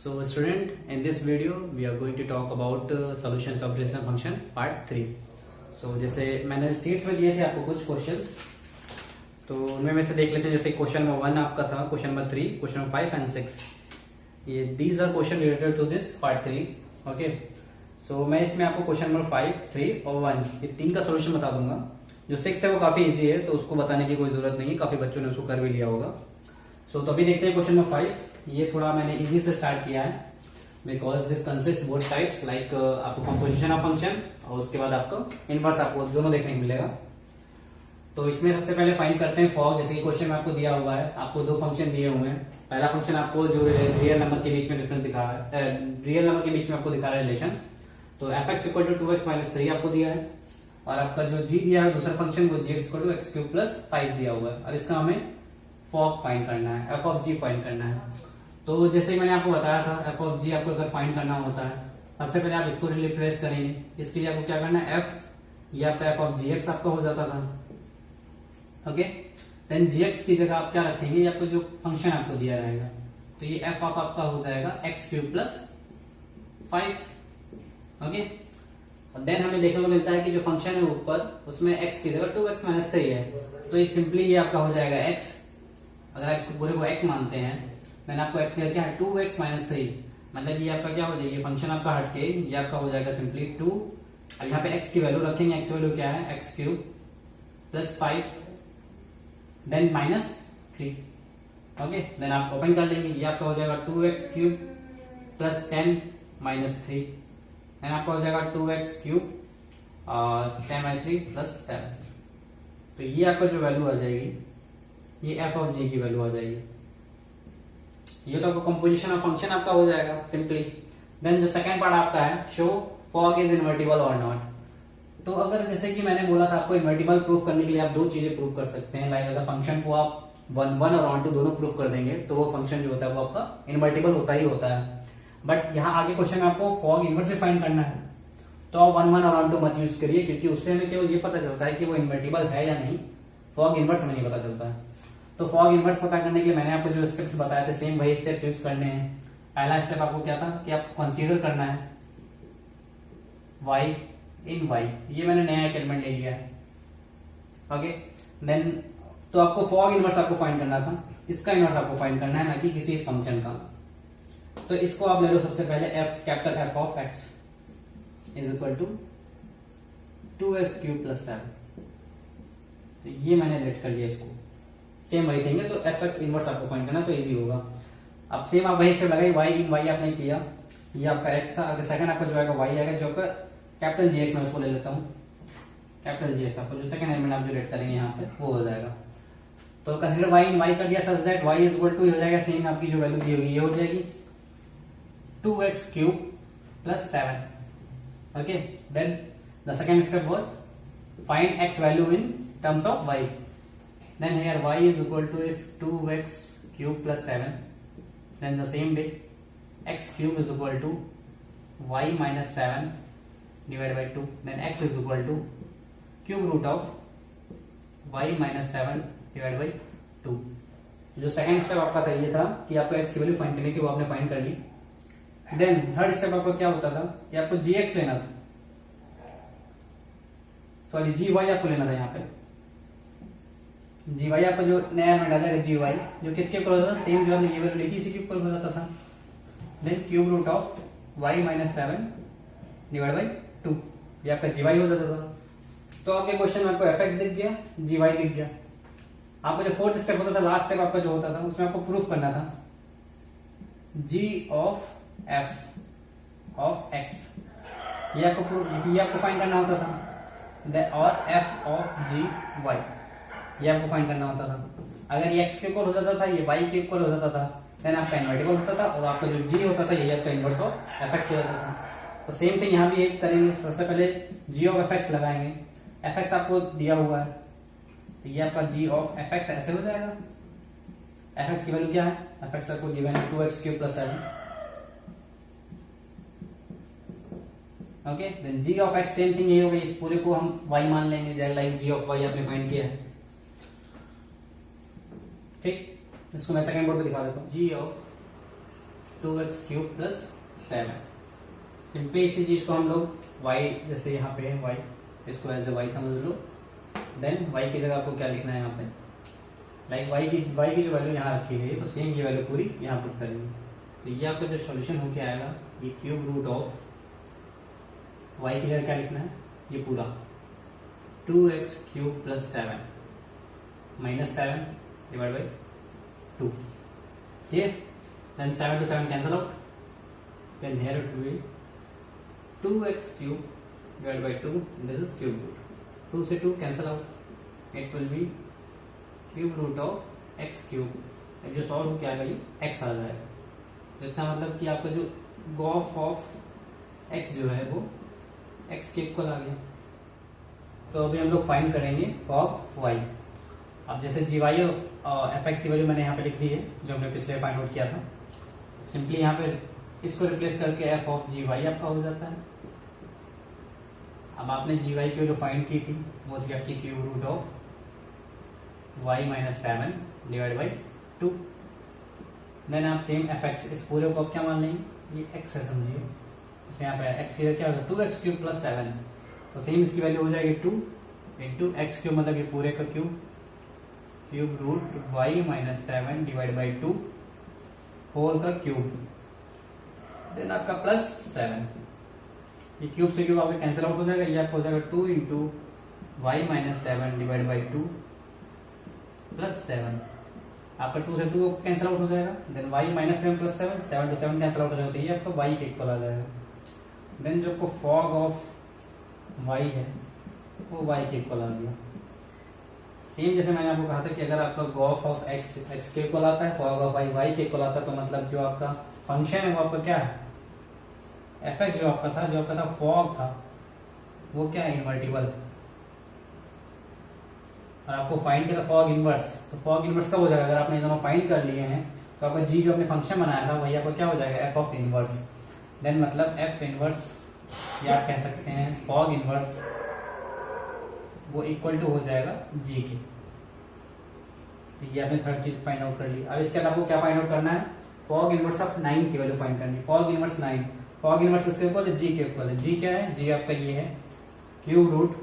So student, in this video we are going to talk about solutions of rational function part 3. So जैसे मैंने seats में दिए थे आपको कुछ क्वेश्चंस, तो उनमें में से देख लेते हैं. जैसे क्वेश्चन नंबर 1 आपका था, question number 3, question number 5 and 6. ये these are question related to this part 3. Okay, so मैं इसमें आपको क्वेश्चन नंबर 5, 3 और 1 ये 3 का सोल्यूशन बता दूंगा. जो 6 है वो काफी इजी है, तो उसको बताने की कोई जरूरत नहीं है, काफी बच्चों ने उसको कर भी लिया होगा. सो तो अभी देखते हैं क्वेश्चन नंबर 5. ये थोड़ा मैंने इजी से स्टार्ट किया है because this consist both types, like आपको कंपोजिशन ऑफ फंक्शन और उसके बाद आपको इनवर्स, आपको दोनों देखने को मिलेगा. तो इसमें सबसे पहले फाइंड करते हैं फॉग. जैसे कि क्वेश्चन में आपको दिया हुआ है, आपको 2 फंक्शन दिए हुए हैं. पहला फंक्शन आपको जो रियल नंबर के बीच में डिफरेंस दिखा रहा है, रियल नंबर के बीच में आपको दिखा रहा है रिलेशन. तो fx equal to 2x minus 3 आपको दिया है, और आपका जो g दिया है दूसरा फंक्शन वो gx equal to x cube plus 5 दिया हुआ है. अब इसका हमें फॉग फाइंड करना है, f ऑफ g फाइंड करना है. तो जैसे ही मैंने आपको बताया था, f ऑफ g आपको अगर फाइंड करना होता है, सबसे पहले आप इसको रिप्लेस करेंगे. इसके लिए आपको क्या करना है, f ये आपका f ऑफ gx आपका हो जाता था. ओके, देन gx की जगह आप क्या रखेंगे, ये आपको जो फंक्शन आपको दिया रहेगा, तो ये f ऑफ आपका हो जाएगा x क्यूब प्लस 5. ओके, और देन हमें देखने को मिलता है कि जो फंक्शन है ऊपर उसमें x की जगह 2x माइनस 3 है, तो ये सिंपली ये आपका हो जाएगा x. अगर आप इसको पूरे को x मानते हैं, देन आपको x क्या है 2x माइनस 3, मतलब ये आपका क्या हो जाएगा, फंक्शन आपका हटके ये आपका हो जाएगा सिंपली 2. अब यहाँ पे x की वैल्यू रखेंगे, x वैल्यू क्या है x cube plus 5 then minus 3. Okay, then आप ओपन कर लेंगे, ये आपका हो जाएगा 2x cube plus 10 minus 3, then आपका हो जाएगा 2x क्यूब और 10 माइनस 3 प्लस 7. तो ये आपका जो वैल्यू आ जाएगी, ये f ऑफ g की वैल्यू आ जाएगी. ये तो आपको कंपोजिशन ऑफ फंक्शन आपका हो जाएगा सिंपली. देन जो सेकंड पार्ट आपका है, शो फॉग इज इन्वर्टिबल और नॉट. तो अगर जैसे कि मैंने बोला था, आपको इन्वर्टिबल प्रूफ करने के लिए आप 2 चीजें प्रूफ कर सकते हैं. लाइक अगर फंक्शन को आप 1 और ऑन टू दोनों प्रूफ कर देंगे, तो वो फंक्शन जो होता है वो आपका इन्वर्टिबल होता ही होता है. बट यहाँ आगे क्वेश्चन में आपको फॉग इन्वर्स भी फाइंड करना है, तो आप 1 और ऑन टू मत यूज करिए, क्योंकि उससे हमें केवल ये पता चलता है कि वो इन्वर्टिबल है या नहीं. फॉग इन्वर्स हमें नहीं पता चलता है. तो फॉग इन्वर्स पता करने के लिए मैंने आपको जो स्टेप्स बताए थे, सेम वही स्टेप्स यूज करने हैं. पहला स्टेप आपको क्या था कि आपको कंसीडर करना है y इन y. ये मैंने नया एक एलिमेंट ले लिया है. ओके, देन तो आपको फॉग इन्वर्स आपको फाइंड करना था, इसका इन्वर्स आपको फाइंड करना है, ना कि किसी इस फंक्शन का. तो इसको आप ले लो सबसे पहले, f capital F of x is equal to 2x cube plus 7. तो ये मैंने लेट कर लिया इसको. सेम वही थिंग है, तो fx इनवर्स आपको फाइंड करना, तो इजी होगा. अब सेम आप वही स्टेप लगाइए, y इन y आपने किया, ये आपका x था. अगर सेकंड आपका जो आएगा y आएगा, जो आपका कैपिटल gx, मैं उसको ले लेता हूँ कैपिटल gx. आपको जो सेकंड एलिमेंट आप जो लेट करेंगे यहाँ पे वो हो जाएगा. तो कंसीडर y इन y कर दिया such that y is equal to हो जाएगा, सेम आपकी जो वैल्यू दी होगी ये हो जाएगी 2x cube plus 7. Okay, then the second step was find x value in terms of y. Then here y is equal to if 2x cube plus 7, then the same way x cube is equal to y minus 7 divided by 2, then x is equal to cube root of y minus 7 divided by 2. जो second step आपका था ये था कि आपको x की value find करनी थी, वो आपने फाइंड कर ली. देन थर्ड स्टेप आपको क्या होता था कि आपको gx लेना था, सॉरी gy आपको लेना था. यहाँ पे gy आपका जो नया एलिमेंट आ जाएगा gy, जो किसके इक्वल होता था, सेम जो आपने ये वैल्यू लिखी इसी के इक्वल हो जाता था. Then cube root of y minus 7 divide by 2, ये आपका gy हो जाता था. तो आपके क्वेश्चन में आपको fx दिख गया, gy दिख गया. आपका जो फोर्थ स्टेप होता था, लास्ट स्टेप आपका जो होता था, उसमें आपको प्रूफ करना था g of f of x, ये आपको फाइंड करना होता था. और f ऑफ g y ये आपको फाइंड करना होता था. अगर ये x के इक्वल हो जाता था, ये y के इक्वल हो जाता था, देन आपका इन्वर्टिबल होता था, और आपका जो g होता था यही आपका इनवर्स ऑफ fx हो जाता था. तो सेम थिंग यहाँ भी एक करेंगे. सबसे पहले g ऑफ fx लगाएंगे. fx आपको दिया हुआ है, तो ये आपका g ऑफ fx ऐसे हो जाएगा. fx की वैल्यू क्या है, fx आपको गिवन है 2x cube plus 7. Okay, then g of x same thing यही होगी, इस पूरे को हम y मान लेंगे, लाइक g ऑफ y आपने फाइंड किया है. ठीक, इसको मैं सेकंड बोर्ड पे दिखा देता हूँ. g of 2x³ plus 7। Simply इसी चीज को हम लोग y, जैसे यहाँ पे है y, इसको एज ए y समझ लो। देन y की जगह आपको क्या लिखना है यहाँ पे, लाइक y की जो वैल्यू यहाँ रखी गई है, तो सेम ये वैल्यू पूरी यहाँ पुट करेंगे। तो ये आपका जो सॉल्यूशन होके आएगा, ये क्यूब रूट ऑफ y की जगह क्या लिखना है, ये पूरा 2x³ plus 7 minus 7 divide by 2। ठीक है, then 7 to 7 cancel out, then here it will be 2x³ divide by 2, this is cube root. 2 से 2 cancel out, it will be cube root of x³। अब जो सॉल्व हो क्या आएगा, ये x आ जाएगा। जिसका मतलब कि आपका जो गॉफ ऑफ x जो है वो x के इक्वल आ गया। तो अभी हम लोग फाइंड करेंगे फॉग y। अब जैसे gy और fx की वैल्यू मैंने यहाँ पे लिख दी है, जो हमने पिछले फाइंड आउट किया था। सिंपली यहाँ पे इसको रिप्लेस करके f ऑफ gy आपका हो जाता है। अब आपने gy की वैल्यू फाइंड की थी, वो थी आपकी cube root of y minus 7 divide by 2। Then आप सेम fx, इस पूरे को आप क्या मान लेंगे, ये x है समझिए। यहाँ पे x क्या होगा 2x³ प्लस 7, तो सेम इसकी वैल्यू हो जाएगी 2 इंटू x³ मतलब ये पूरे का cube root y minus 7 divide by 2 whole का क्यूब, देन आपका प्लस 7। ये क्यूब से क्यूब आपका कैंसिल आउट हो जाएगा, ये आपका हो जाएगा 2 into y minus 7 divide by 2 plus 7। आपका 2 से 2 कैंसिल आउट हो जाएगा, then y minus 7 plus 7, 7 to 7 cancel out हो जाएगा, तो ये आपका y के इक्वल आ जाएगा। देन जो आपको फॉग ऑफ y है वो y के इक्वल आ गया। सेम जैसे मैंने आपको कहा था कि अगर आपका गॉफ ऑफ x के इक्वल आता है, फॉग ऑफ y के इक्वल आता है, तो मतलब जो आपका फंक्शन है वो आपका क्या है, fx जो आपका था फॉग था, वो क्या है, इनवर्टिबल। और आपको फाइंड किया था फॉग इनवर्स, तो फॉग इनवर्स कब हो जाएगा, अगर आपने दोनों फाइंड कर लिए हैं तो आपका g जो आपने फंक्शन बनाया था वही आपको क्या हो जाएगा, f ऑफ इनवर्स। देन मतलब f इनवर्स, या आप कह सकते हैं फॉग इनवर्स, वो इक्वल टू हो जाएगा g के। ये आपने थर्ड चीज फाइंड आउट कर ली। अब इसके बाद आपको क्या फाइंड आउट करना है, फॉग इनवर्स ऑफ 9 की वैल्यू फाइंड करनी है। फॉग इनवर्स 9, फॉग इनवर्स उसके इक्वल है g के इक्वल है। g क्या है, g आपका ये है क्यूब रूट,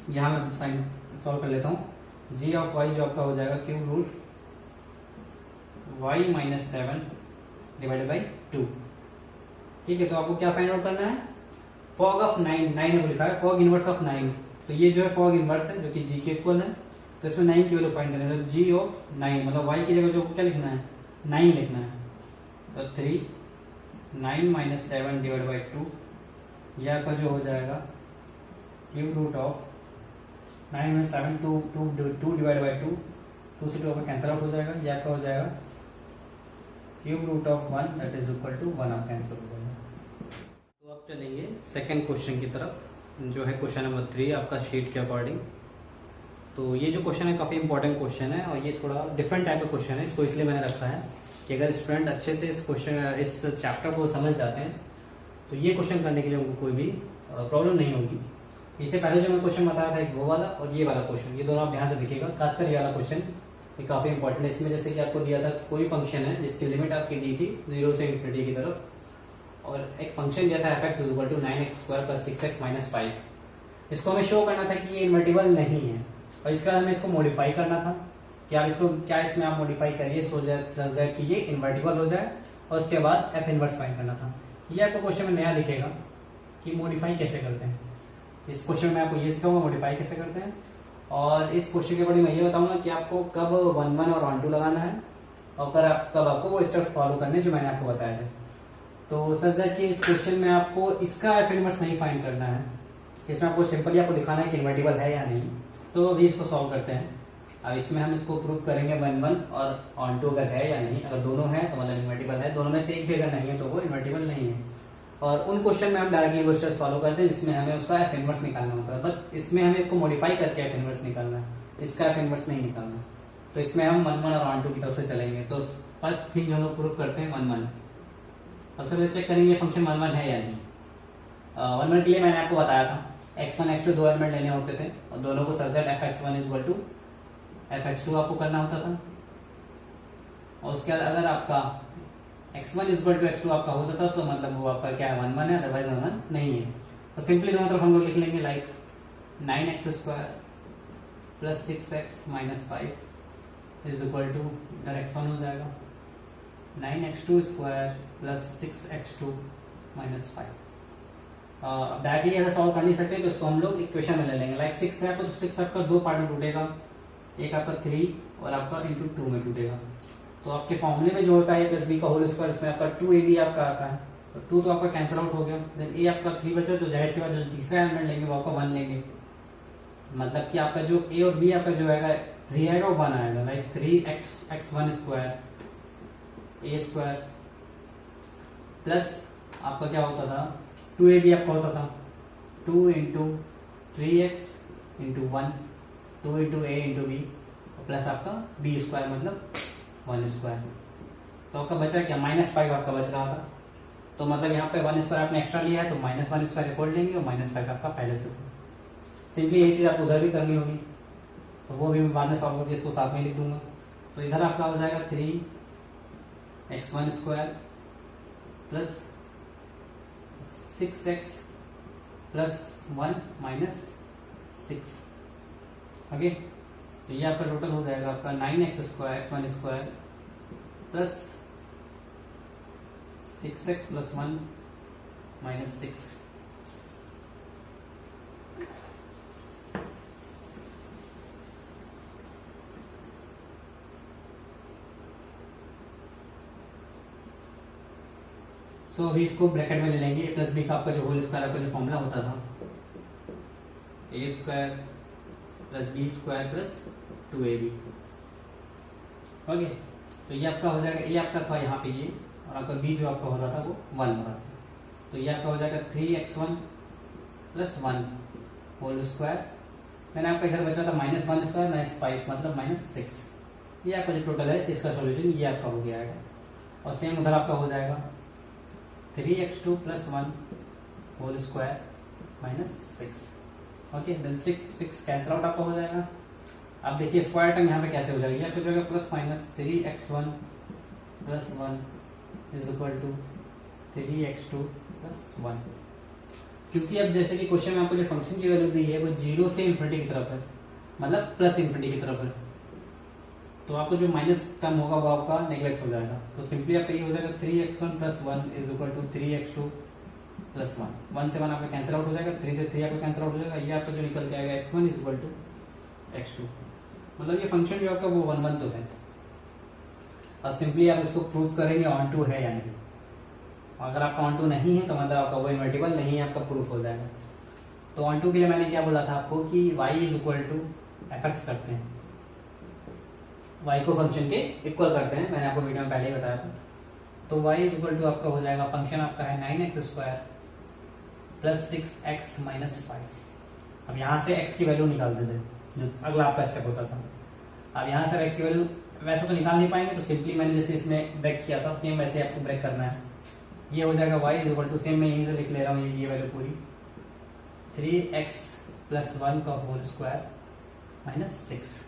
यहां मैं साइन सॉल्व कर लेता हूँ। g ऑफ y जो आपका हो जाएगा cube root y minus 7 divided by 2। ठीक है, तो आपको क्या फाइंड आउट करना है, फॉग ऑफ 9 है लिखा है, फॉग इनवर्स ऑफ 9, तो ये जो है फॉग इनवर्स है जो कि g के इक्वल है, तो इसमें 9 की वैल्यू फाइंड करनी है। g ऑफ 9 मतलब y की जगह जो क्या लिखना है, 9 लिखना है, तो 3 9 माइनस 7 डिवाइड बाई 2, यह आपका जो हो जाएगा cube root of 9 minus 7 2 divide by 2 से 2 आपका कैंसिल आउट हो जाएगा, यह आपका हो जाएगा cube root of 1 that is equal to 1 आप कैंसिल हो जाएगा। तो अब चलेंगे सेकेंड क्वेश्चन की तरफ, जो है क्वेश्चन नंबर 3 आपका शीट के अकॉर्डिंग। तो ये जो क्वेश्चन है काफी इंपॉर्टेंट क्वेश्चन है, और ये थोड़ा डिफरेंट टाइप का क्वेश्चन है, इसको इसलिए मैंने रखा है कि अगर स्टूडेंट अच्छे से इस चैप्टर को समझ जाते हैं तो ये क्वेश्चन करने के लिए उनको कोई भी प्रॉब्लम नहीं होगी। इससे पहले जो मैं क्वेश्चन बताया था, एक वो वाला और ये वाला क्वेश्चन, ये दोनों आप ध्यान से देखिएगा। खासकर ये वाला क्वेश्चन ये काफी इंपॉर्टेंट है। इसमें जैसे कि आपको दिया था कोई फंक्शन है जिसकी लिमिट आपकी दी थी 0 से इन्फिनिटी की तरफ, और एक फंक्शन दिया था fx equal to 9x² plus 6x minus 5। इसको हमें शो करना था कि ये इन्वर्टिबल नहीं है, और इसका हमें इसको मॉडिफाई करना था कि आप इसको क्या इसमें आप मॉडिफाई करिए सो दैट कि ये इन्वर्टिबल हो जाए, और उसके बाद f इनवर्स फाइंड करना था। ये आपको क्वेश्चन में नया दिखेगा कि मॉडिफाई कैसे करते हैं। इस क्वेश्चन में आपको ये सिखाऊंगा मॉडिफाई कैसे करते हैं, और इस क्वेश्चन के बारे में ये बताऊंगा कि आपको कब 1 1 और 1 2 लगाना है, और कब आपको वो स्टेप्स फॉलो करने जो मैंने आपको बताया है। तो सच दैट कि इस क्वेश्चन में आपको इसका एफ इनवर्स नहीं फाइंड करना है, इसमें आपको सिंपली आपको दिखाना है कि इन्वर्टिबल है या नहीं। तो अभी इसको सॉल्व करते हैं। अब इसमें हम इसको प्रूव करेंगे 1 1 और ऑन टू अगर है या नहीं। अगर दोनों है तो मतलब इन्वर्टिबल है, दोनों में से एक भी अगर नहीं है तो वो इन्वर्टिबल नहीं है। और उन क्वेश्चन में हम डायरेक्टली वो स्टेप्स फॉलो करते हैं जिसमें हमें उसका एफ इनवर्स निकालना होता है, बट इसमें हमें इसको मॉडिफाई करके एफ इनवर्स निकालना है, इसका एफ इनवर्स नहीं निकालना। तो इसमें हम 1 1 और ऑन टू की तरफ से चलेंगे। तो फर्स्ट थिंग जो हम लोग प्रूव करते हैं 1 1। सबसे पहले चेक करेंगे फंक्शन 1 1 है या नहीं। 1 1 के लिए मैंने आपको बताया था x1 x2 दो एलिमेंट लेने होते थे, और दोनों को such that fx1 equal to fx2 आपको करना होता था। और उसके बाद अगर आपका x1 इक्वल टू x2 आपका हो जाता तो मतलब वो आपका क्या है 1 1 है, अदरवाइज 1 1 नहीं है। तो सिंपली दोनों तरफ हम लोग लिख लेंगे like 9x² plus 6x minus 5 is equal to, इधर x1 हो जाएगा 9x2 square plus 6x2 minus 5। Directly अगर सॉल्व कर नहीं सकते तो इसको हम लोग इक्वेशन में ले लेंगे। लाइक 6 है तो 6 आपका दो पार्ट में टूटेगा, एक आपका 3 और आपका इंटू 2 में टूटेगा। तो आपके फॉर्मूले में जो होता है प्लस बी का होल स्क्वायर, उसमें आपका 2ab आपका आता है, तो 2 तो आपका कैंसिल आउट हो गया, देन ए आपका 3 बचा, तो जाहिर सी बात जो तीसरा एलिमेंट लेंगे वो आपका 1 लेंगे। मतलब कि आपका जो ए और बी आपका जो आएगा 3 आएगा और 1 आएगा, लाइक 3x1 स्क्वायर ए स्क्वायर प्लस आपका क्या होता था 2ab आपका होता था 2 इंटू 3x इंटू 1, 2 इंटू ए इंटू बी प्लस आपका बी स्क्वायर मतलब 1 स्क्वायर। तो आपका बचा क्या -5 आपका बच रहा था, तो मतलब यहाँ पे 1 स्क्वायर आपने एक्स्ट्रा लिया है तो -1 स्क्वायर रिकॉर्ड लेंगे और -5 आपका पहले से था। सिंपली ये चीज आपको उधर भी करनी होगी, तो वो भी मैं बाद में सॉल्व करके इसको साथ में लिख दूंगा। तो इधर आपका हो जाएगा 3x1 square plus 6x plus 1 minus 6। Okay, तो ये आपका टोटल हो जाएगा आपका 9x square x1 square plus 6x plus 1 minus 6। सो अभी इसको ब्रैकेट में ले लेंगे, ए प्लस बी का आपका जो होल स्क्वायर आपका जो फॉर्मूला होता था A square plus B square plus 2ab। Okay, तो ये आपका हो जाएगा, ए आपका था यहाँ पे ये, और आपका बी जो आपका हो रहा था वो 1 हो रहा था, तो ये आपका हो जाएगा 3x1 प्लस 1 होल स्क्वायर, मैंने आपका इधर बचा था -1 स्क्वायर माइनस 5 मतलब -6। ये आपका जो टोटल है इसका सोल्यूशन ये आपका हो गया है। और सेम उधर आपका हो जाएगा 3x2 plus 1 whole square minus 6। Okay, then 6 cancel out आपका हो जाएगा। अब देखिए स्क्वायर टर्म यहाँ पे कैसे हो जाएगा, ये आपका जो है plus minus 3x1 plus 1 is equal to 3x2 plus 1। क्योंकि अब जैसे कि क्वेश्चन में आपको जो फंक्शन की वैल्यू दी है वो 0 से इन्फिनिटी की तरफ है, मतलब प्लस इन्फिनिटी की तरफ है, तो आपको जो माइनस टर्म होगा वो आपका नेग्लेक्ट हो जाएगा। तो सिंपली आपका ये हो जाएगा 3x1 plus 1 is equal to 3x2 plus 1। 1 से 1 आपका कैंसिल आउट हो जाएगा, 3 से 3 आपका कैंसिल आउट हो जाएगा, ये आपका जो निकल के आएगा x1 is equal to x2। मतलब ये फंक्शन जो आपका वो 1 1 तो है। अब सिंपली आप इसको प्रूव करेंगे ऑन टू है या नहीं। अगर आपका ऑन टू नहीं है तो मतलब आपका वो इन्वर्टिबल नहीं है, आपका प्रूफ हो जाएगा। तो ऑन टू के लिए मैंने क्या बोला था आपको कि y is equal to fx करते हैं, y को फंक्शन के इक्वल करते हैं, मैंने आपको वीडियो में पहले ही बताया था। तो y इज इक्वल टू आपका हो जाएगा, फंक्शन आपका है 9x square plus 6x minus 5। अब यहाँ से x की वैल्यू निकाल देते, जो अगला आपका स्टेप होता था। अब यहाँ से x की वैल्यू वैसे तो निकाल नहीं पाएंगे, तो सिंपली मैंने जैसे इसमें ब्रेक किया था सेम वैसे आपको ब्रेक करना है। ये हो जाएगा y is equal to, same मैं यहीं से लिख ले रहा हूँ ये वैल्यू पूरी, 3x प्लस 1 का होल स्क्वायर माइनस 6,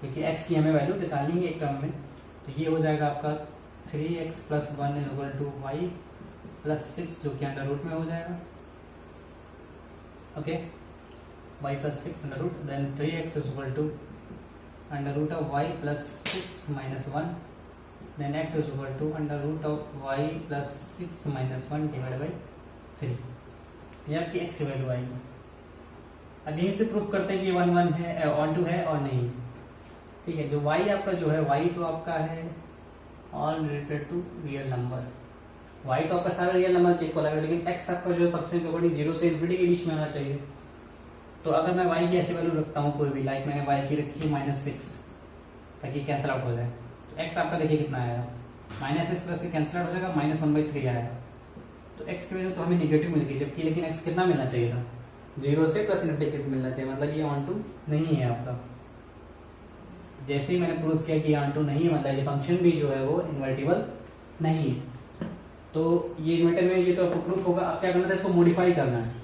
क्योंकि x की हमें वैल्यू निकालनी है एक टर्म में। तो ये हो जाएगा आपका 3x plus 1 is equal to y plus 6, जो कि अंडर रूट में हो जाएगा। Okay, y plus 6 under root, then 3x is equal to under root of y plus 6 minus 1, then x is equal to under root of y plus 6 minus 1 divide by 3। ये आपकी x की value आएगी। अब यहीं से proof करते हैं कि 1 1 है, ऑन टू है और नहीं। ठीक है, जो y आपका जो है y तो आपका है all related to real number, y तो आपका सारा रियल नंबर के इक्वल आएगा, लेकिन x आपका जो फंक्शन के अकॉर्डिंग 0 से इन्फिनिटी के बीच में आना चाहिए। तो अगर मैं y की ऐसी वैल्यू रखता हूँ कोई भी, लाइक मैंने y की रखी है -6 ताकि कैंसिल आउट हो जाए, तो x आपका देखिए कितना आएगा, -6 प्लस से कैंसिल आउट हो जाएगा, -1/3 आएगा। तो x की वैल्यू तो हमें निगेटिव मिल गई, जबकि लेकिन x कितना मिलना चाहिए था, 0 से प्लस इन्फिनिटी मिलना चाहिए, मतलब ये ऑन टू नहीं है आपका। जैसे ही मैंने प्रूफ किया कि ऑन टू नहीं है, मतलब ये फंक्शन भी जो है वो इन्वर्टिबल नहीं है। तो ये इन्वर्टर में ये तो आपको प्रूफ होगा। अब क्या करना था, इसको मॉडिफाई करना है।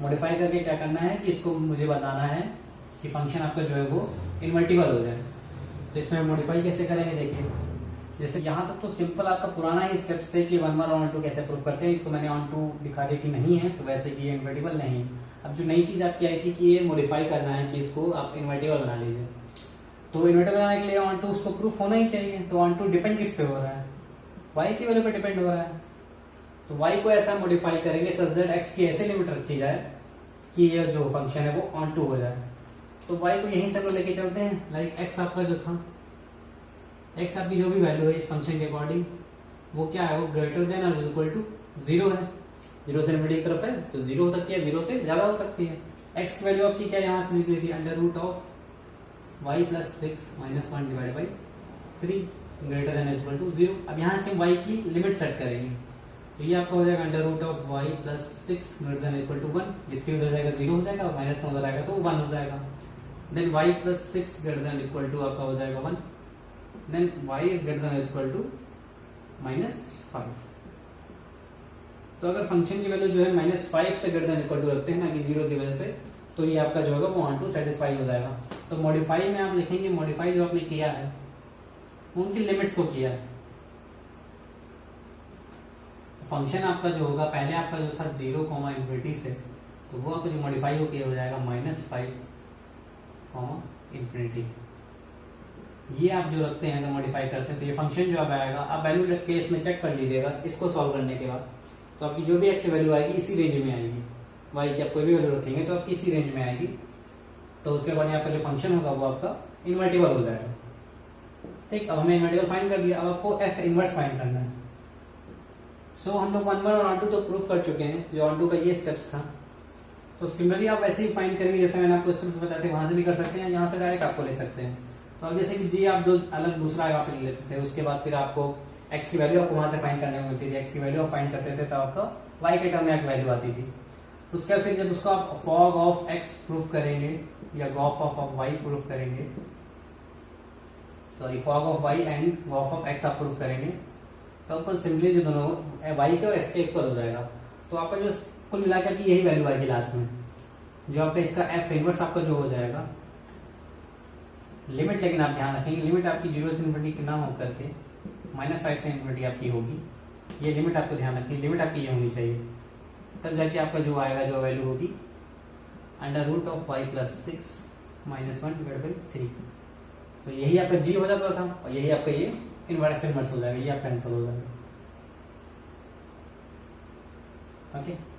मॉडिफाई करके क्या करना है कि इसको मुझे बताना है कि फंक्शन आपका जो है वो इन्वर्टिबल हो जाए। तो इसमें मॉडिफाई कैसे करेंगे, देखिए जैसे यहाँ तक तो सिंपल आपका पुराना ही स्टेप्स थे कि 1 1 और 1 2 कैसे प्रूव करते हैं। इसको मैंने ऑन टू दिखा दिया कि नहीं है, तो वैसे कि ये इन्वर्टिबल नहीं है। अब जो नई चीज आपकी आई थी कि ये मॉडिफाई करना है कि इसको आप इन्वर्टिबल बना लीजिए। तो इन्वर्टिबल बनाने के लिए ऑन टू उसको प्रूफ होना ही चाहिए। तो ऑन टू डिपेंड किस पे हो रहा है? वाई की वैल्यू पे डिपेंड हो रहा है। तो वाई को ऐसा मॉडिफाई करेंगे सच दैट एक्स की ऐसे लिमिट रखी जाए कि ये जो फंक्शन है वो ऑन टू हो जाए। तो वाई को यहीं से हम लोग लेके चलते हैं। लाइक एक्स आपका जो था, एक्स आपकी जो भी वैल्यू है इस फंक्शन के अकॉर्डिंग वो क्या है, वो ग्रेटर देन और इक्वल टू 0 है। 0 से इनफिनिटी की तरफ है तो 0 हो सकती है, 0 से ज्यादा हो सकती है। एक्स की वैल्यू आपकी क्या यहां से निकली थी, under root of y plus 6 minus 1 divide by 3 greater than equal to 0। अब यहां से वाई की लिमिट सेट करेंगे तो ये आपका हो जाएगा under root of y plus 6 greater than equal to 1। ये 3 हो जाएगा 0 हो जाएगा, माइनस 1 हो जाएगा तो 1 हो जाएगा। Then y plus 6 greater than equal to आपका हो जाएगा 1। Then y is greater than equal to -5। तो अगर फंक्शन की वैल्यू जो है -5 से ग्रेटर देन इक्वल टू रखते हैं ना कि 0 की वजह से, तो ये आपका जो होगा वो ऑन टू सेटिस्फाई हो जाएगा। तो मॉडिफाई में आप लिखेंगे, मॉडिफाई जो आपने किया है उनकी लिमिट्स को किया है। फंक्शन आपका जो होगा पहले आपका जो था 0 इन्फिनिटी से, तो वो आपका जो मॉडिफाई हो जाएगा -5 इन्फिनिटी। ये आप जो रखते हैं अगर मॉडिफाई करते हैं तो ये फंक्शन जो अब आएगा, आप वैल्यू रख के इसमें चेक कर लीजिएगा इसको सॉल्व करने के बाद। तो आपकी जो भी एक्स वैल्यू आएगी इसी रेंज में आएगी। वाई की आप कोई भी वैल्यू रखेंगे तो आपकी इसी रेंज में आएगी। तो उसके बाद आपका जो फंक्शन होगा वो आपका इन्वर्टिबल हो जाएगा। ठीक, अब हमें इन्वर्टिबल फाइंड कर दिया, अब आपको एफ इनवर्स फाइंड करना है। सो हम लोग 1 1 और 1 2 तो प्रूफ कर चुके हैं, जो 1 2 का ये स्टेप्स था। तो सिमिलरली आप वैसे ही फाइंड करेंगे जैसे मैंने आपको स्टेप्स बताए थे, वहां से भी कर सकते हैं, यहाँ से डायरेक्ट आपको ले सकते हैं। तो अब जैसे कि जी आप जो अलग दूसरा आप ले लेते थे, उसके बाद फिर आपको एक्स की वैल्यू आपको वहां से फाइंड करने में मिलती थी। एक्स की वैल्यू आप फाइंड करते थे तो आपका वाई के टर्म में एक वैल्यू आती थी। उसके फिर जब उसको आप फॉग ऑफ एक्स प्रूफ करेंगे या गॉफ ऑफ वाई प्रूफ करेंगे, sorry fog of y and gof of x आप प्रूफ करेंगे, तो आपको सिंपली जो दोनों वाई के और एक्स के इक्वल हो जाएगा। तो आपका जो कुल मिलाकर की यही वैल्यू आएगी लास्ट में, जो आपका इसका एफ इनवर्स आपका जो हो जाएगा लिमिट। लेकिन आप ध्यान रखेंगे लिमिट आपकी 0 से इन्फिनिटी ना हो करके -5 से इन्फिनिटी आपकी होगी। ये लिमिट आपको ध्यान रखनी, लिमिट आपकी ये होनी चाहिए, तब जाके आपका जो आएगा जो वैल्यू होगी under root of y plus 6 minus 1 divide by 3। तो यही आपका जी हो जाता था और यही आपका ये इनवर्स हो जाएगा, ये आपका आंसर हो जाएगा। ओके।